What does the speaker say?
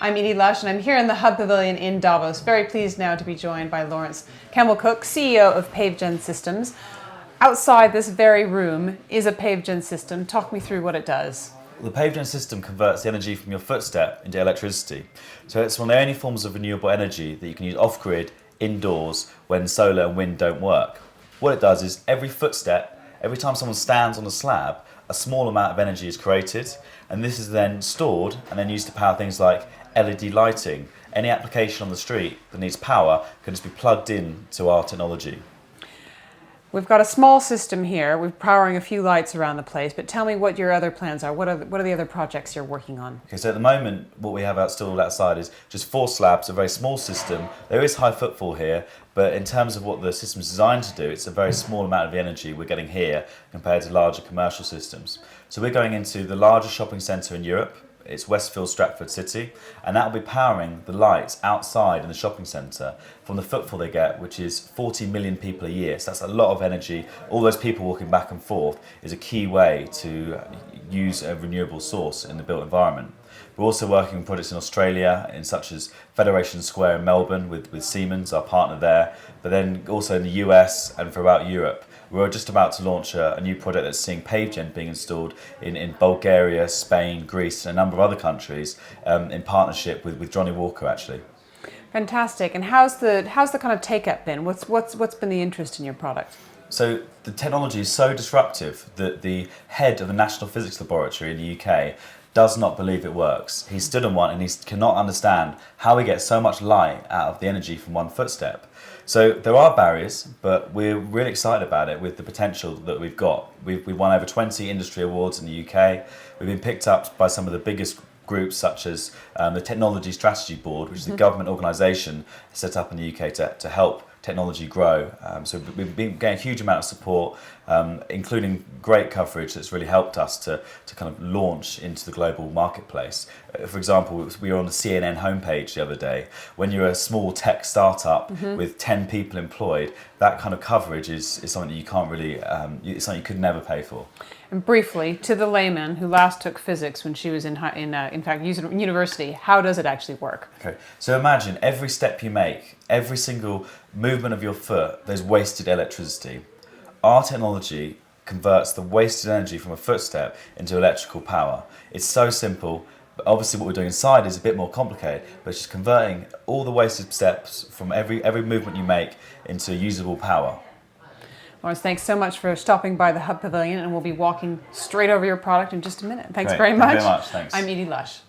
I'm Edie Lush, and I'm here in the Hub Pavilion in Davos. Very pleased now to be joined by Laurence Kemball-Cook, CEO of Pavegen Systems. Outside this very room is a Pavegen system. Talk me through what it does. The Pavegen system converts the energy from your footstep into electricity. So it's one of the only forms of renewable energy that you can use off-grid, indoors, when solar and wind don't work. What it does is every footstep, every time someone stands on a slab, a small amount of energy is created, and this is then stored and then used to power things like LED lighting. Any application on the street that needs power can just be plugged in to our technology. We've got a small system here. We're powering a few lights around the place, but tell me what your other plans are. What are the other projects you're working on? Okay, so at the moment, what we have still outside is just 4 slabs, a very small system. There is high footfall here, but in terms of what the system is designed to do, it's a very small amount of the energy we're getting here compared to larger commercial systems. So we're going into the largest shopping centre in Europe. It's Westfield Stratford City, and that will be powering the lights outside in the shopping centre from the footfall they get, which is 40 million people a year. So that's a lot of energy. All those people walking back and forth is a key way to use a renewable source in the built environment. We're also working on projects in Australia, in such as Federation Square in Melbourne with Siemens, our partner there, but then also in the US and throughout Europe. We're just about to launch a new project that's seeing Pavegen being installed in Bulgaria, Spain, Greece, and a number of other countries in partnership with Johnny Walker, actually. Fantastic. And how's the kind of take-up been? What's been the interest in your product? So the technology is so disruptive that the head of the National Physics Laboratory in the UK does not believe it works. He stood on one and he cannot understand how we get so much light out of the energy from one footstep. So there are barriers, but we're really excited about it with the potential that we've got. We've won over 20 industry awards in the UK. We've been picked up by some of the biggest groups, such as the Technology Strategy Board, which is a government organisation set up in the UK to help technology grow. So we've been getting a huge amount of support, including great coverage that's really helped us to kind of launch into the global marketplace. For example, we were on the CNN homepage the other day. When you're a small tech startup with 10 people employed, that kind of coverage is something that you can't really, it's something you could never pay for. And briefly, to the layman who last took physics when she was in fact university, how does it actually work? Okay, so imagine every step you make, every single movement of your foot, there's wasted electricity. Our technology converts the wasted energy from a footstep into electrical power. It's so simple, but obviously what we're doing inside is a bit more complicated, but it's just converting all the wasted steps from every movement you make into usable power. Laurence, thanks so much for stopping by the Hub Pavilion, and we'll be walking straight over your product in just a minute. Thanks Great. very much. Thank you very much. Thanks. I'm Edie Lush.